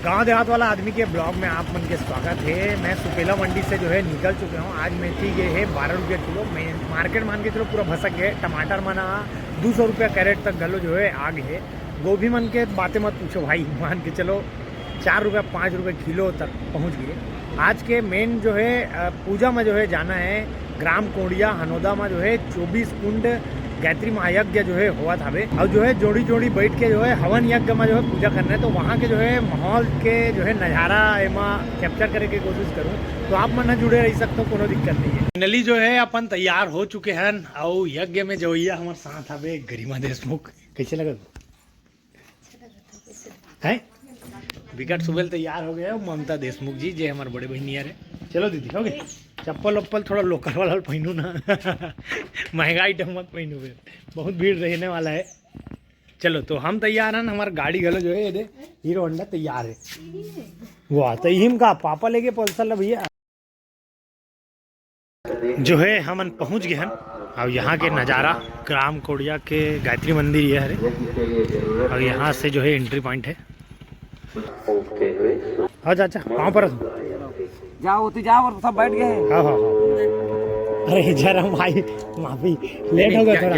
गांव देहात वाला आदमी के ब्लॉग में आप मन के स्वागत है। मैं सुपेला मंडी से जो है निकल चुके हूँ। आज मेथी गए है 12 रुपये किलो। मैं मार्केट मान के चलो पूरा भसक गए। टमाटर मना 200 रुपये कैरेट तक गलो जो है आ गए। गोभी मन के बातें मत पूछो भाई, मान के चलो 4 रुपये 5 रुपये किलो तक पहुँच गए। आज के मेन जो है पूजा में जो है जाना है ग्राम कोड़िया हनोदा में जो है 24 कुंड गायत्री महायज्ञ जो है हुआ था भाई। अब जो है जोड़ी जोड़ी बैठ के जो है हवन यज्ञ में जो है पूजा करना है, तो वहाँ के जो है माहौल के जो है नज़ारा एमा कैप्चर करने की कोशिश करूँ, तो आप मन जुड़े रह सकते हो, कोनो दिक्कत नहीं है। फाइनली जो है अपन तैयार हो चुके हैं और यज्ञ में जो हमारे साथ हवे गरिमा देशमुख। कैसे लगा है? विकट सुबह तैयार हो गया ममता देशमुख जी, जे हमारे बड़े बहन है। चलो दीदी हो गए। चप्पल वप्पल थोड़ा लोकल वाला पहनू ना महंगा आइटम मत पहनू, बहुत भीड़ रहने वाला है। चलो तो हम तैयार हैं। हमारा गाड़ी गलो जो है ये हीरो होंडा तैयार है। वाह तो हिम का पापा लेके पल्सर ला भैया जो है हम पहुंच गए हैं। और यहाँ के नज़ारा ग्राम कोड़िया के गायत्री मंदिर ये है और यहाँ से जो है एंट्री पॉइंट है। हाँ चाचा वहाँ पर जाओ तो जाओ और सब बैठ गए। हाँ हाँ अरे जरा भाई माफी लेट हो गया थोड़ा।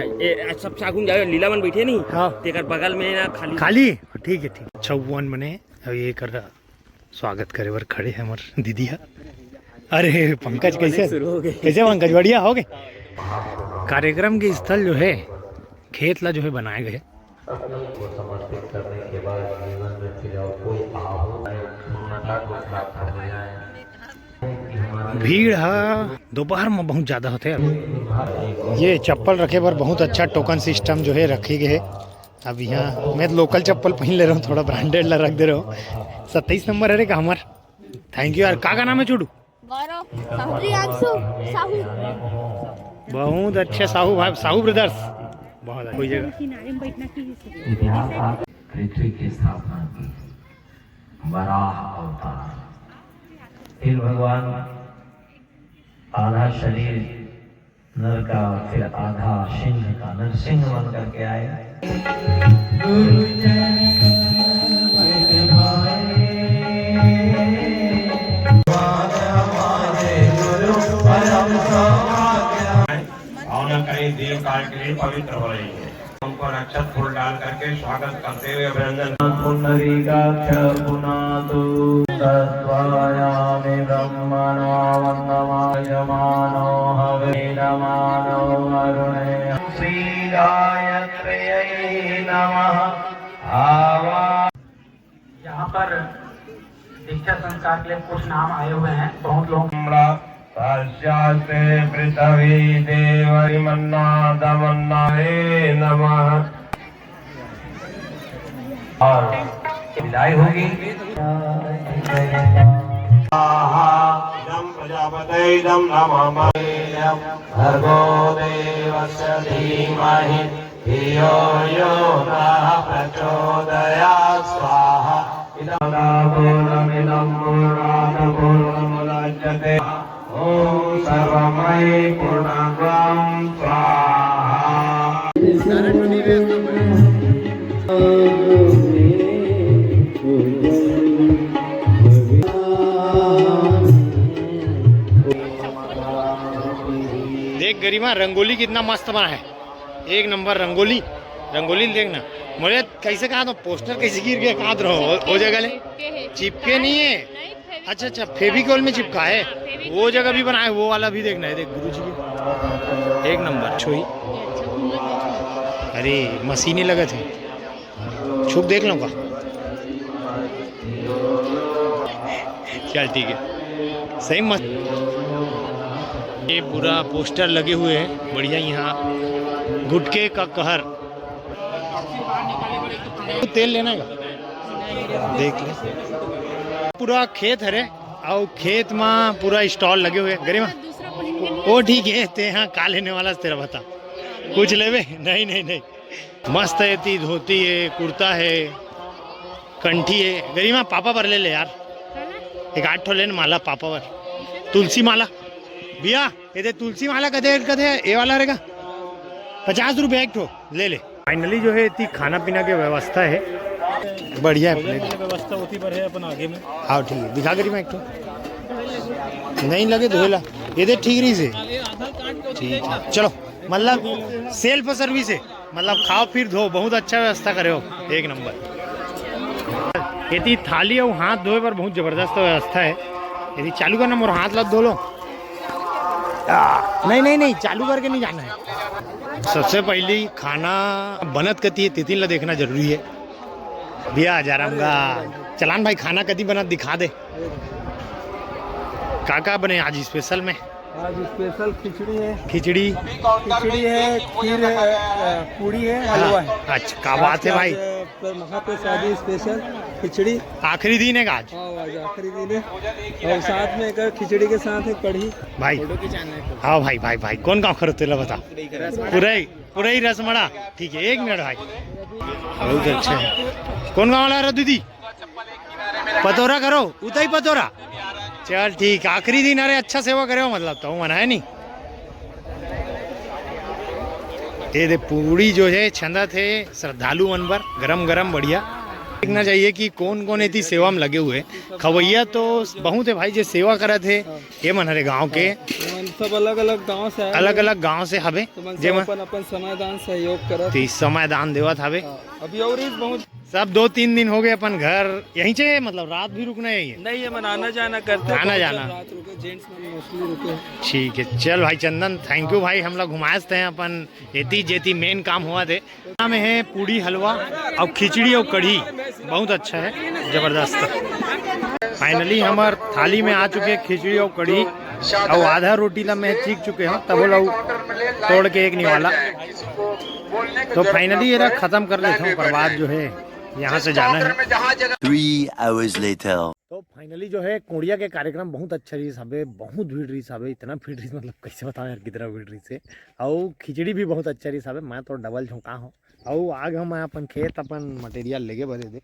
सब सागुन जाओ लीलावन बैठे नहीं। हाँ तेकर बगल में ना खाली खाली ठीक है ठीक। 56 बने अब ये कर स्वागत करे बर खड़े हैं हमारे दीदी है। अरे पंकज कैसे कैसे पंकज बढ़िया हो गए। कार्यक्रम के स्थल जो है खेत ला जो है बनाए गए। भीड़ है दोपहर में बहुत ज़्यादा होते हैं। ये चप्पल रखे पर बहुत अच्छा टोकन सिस्टम जो है रखे गए है। अब यहाँ मैं लोकल चप्पल पहन ले रहा हूँ, थोड़ा ब्रांडेड ला रख दे रहा हूँ। 27 नंबर है रे का हमार। थैंक यू यार। का नाम है छोटू? बहुत अच्छे साहू भाई, साहू ब्रदर्स बहुत कोई जगह। पृथ्वी की स्थापना की, वराह अवतार। फिर भगवान आधा शरीर नर का फिर आधा सिंह का नरसिंह बन करके आए। देव काल के लिए पवित्र हो रही है। उनको नक्षत्र फूल डाल करके स्वागत करते हुए अभिनंदन। यहाँ पर दीक्षा संस्कार के लिए कुछ नाम आए हुए हैं। बहुत लोग पश्चाते पृथ्वी देव मन्नादमन्नाय नमः और विदाई होगी। प्रजापतिदं नमः भर्गो देवस्य धीमहि धियो यो नः प्रचोदयात् स्वाहा। इदं पूर्णमुदच्यते ओम सर्वमय पूर्णांगं स्वाहा। देख गरिमा रंगोली कितना मस्त बना है, एक नंबर रंगोली। रंगोली देखना मुझे कैसे कहा तो पोस्टर कैसे गिर गया कहाँ रहो वो जगह ले चिपके नहीं है। अच्छा अच्छा फेविकॉल में चिपका है वो जगह भी बनाए, वो वाला भी देखना है। देख गुरु जी की एक नंबर छुई। अरे मशीनें लगे थे, छुप देख लूँगा। चल ठीक है सही मस्त। ये पूरा पोस्टर लगे हुए हैं बढ़िया। यहाँ गुटके का कहर। तेल लेना का देख ले। पूरा खेत है रे और खेत में पूरा स्टॉल लगे हुए गरिमा। ओ ठीक है ते यहाँ का लेने वाला तेरा बता कुछ लेवे? नहीं नहीं नहीं मस्त है। ती धोती है, कुर्ता है, कंठी है। गरिमा पापा पर ले ले यार एक 8 ठो लेन माला पापा पर। तुलसी माला भैया ये तुलसी माला कदे कदे ये वाला रहेगा 50 रुपये एक ठो ले ले। फाइनली जो है इतनी खाना पीना की व्यवस्था है बढ़िया है प्लेट। व्यवस्था होती पर है अपन आगे में। हाँ ठीक है, दिखा करी मैं एक तो नहीं लगे धोला ये दे ठीक रही से ठीक है। चलो मतलब सेल्फ सर्विस है, मतलब खाओ फिर धो, बहुत अच्छा व्यवस्था करे हो, एक नंबर। यदि थाली और हाथ धोए पर बहुत जबरदस्त व्यवस्था है। यदि चालू करना मोर हाथ लग धो लो। नहीं चालू करके नहीं जाना है। सबसे पहले खाना बनत कती है तिथिन ला देखना जरूरी है। भैया हजारामगा चलान भाई खाना कती बनत दिखा दे। का बने आज स्पेशल में? आज स्पेशल खिचड़ी है। खिचड़ी है, खीर है, पूड़ी है, हलवा है। अच्छा क्या बात है भाई, महाप्रसादी स्पेशल खिचड़ी। आखिरी दिन है आज? हाँ आज आखिरी दिन है। और साथ में एक खिचड़ी के साथ एक कढ़ी। भाई हाँ भाई कौन गाँव खरीदते ला बता? पूरा ही रसमड़ा। ठीक है एक मिनट भाई, बहुत अच्छा है। कौन गाँव वाला दीदी? पतोरा करो उतना ही पतोरा। चल ठीक, आखिरी दिन अरे अच्छा सेवा करे हो मतलब तो मना है नहीं। ये दे पूड़ी जो है छंदा थे श्रद्धालु मन पर गरम गरम बढ़िया। देखना चाहिए कि कौन कौन इतनी सेवा में लगे हुए। खवैया तो बहुत है भाई जो सेवा करे थे ये मन हरे गाँव के सब अलग अलग गांव से हवे जे अपन समादान सहयोग करत तो समादान देवत हवे। अभी और इस बहुत सब 2-3 दिन हो गए अपन घर यहीं से, मतलब रात भी रुकना यही है? नहीं है, मन आना जाना करते हैं। आना जाना रात रुके, जेंट्स में मोस्टली रुके। ठीक है। चल भाई चंदन थैंक यू भाई, हम लोग घुमाते हैं अपन एती जेती मेन काम हुआ थे। में है पूड़ी हलवा और खिचड़ी और कढ़ी, बहुत अच्छा है जबरदस्त। फाइनली हमार थाली में आ चुके खिचड़ी और कढ़ी और आधा रोटी ला मैं चीख चुके हैं, तब लोग तोड़ के एक निवाला। तो फाइनली ये खत्म कर लेता हूँ, पर बाद जो है यहाँ से जाना है। 3 hours later. तो फाइनली जो है कोड़िया के कार्यक्रम बहुत अच्छा रही साहब, बहुत भीड़ रही साहब, इतना भीड़ रही मतलब कैसे बताऊँ यार कितना भीड़ रही से। और खिचड़ी भी बहुत अच्छा रही साहब, मैं तो डबल झोंका हूँ। और आग हम अपन खेत अपन मटेरियल लेके भरे दे।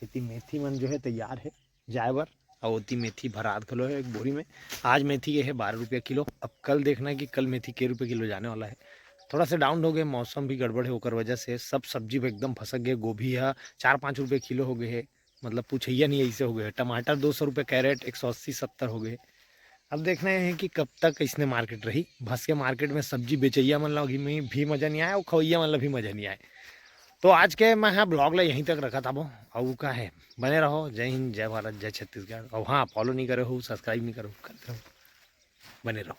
इतनी मेथी मन जो है तैयार है जाए बर, और उतनी मेथी भरात खलो है एक बोरी में। आज मेथी ये है 12 रुपये किलो। अब कल देखना है कि कल मेथी के रुपये किलो जाने वाला है। थोड़ा सा डाउन हो गए, मौसम भी गड़बड़ है होकर वजह से सब सब्जी पे एकदम फंसक गए। गोभी है 4-5 रुपये किलो हो गए है, मतलब पूछिए नहीं ऐसे हो गए। टमाटर 200 रुपये कैरेट, 180-70 हो गए। अब देखना है कि कब तक इसने मार्केट रही। भस के मार्केट में सब्जी बेचैया मन लगी में भी मज़ा नहीं आया और खवैया मन भी मज़ा नहीं आए। तो आज के मैं हाँ ब्लॉग ला यहीं तक रखा था वो। और का है बने रहो। जय हिंद, जय भारत, जय छत्तीसगढ़। और हाँ फॉलो नहीं करे हो, सब्सक्राइब नहीं करो, करते रहो, बने रहो।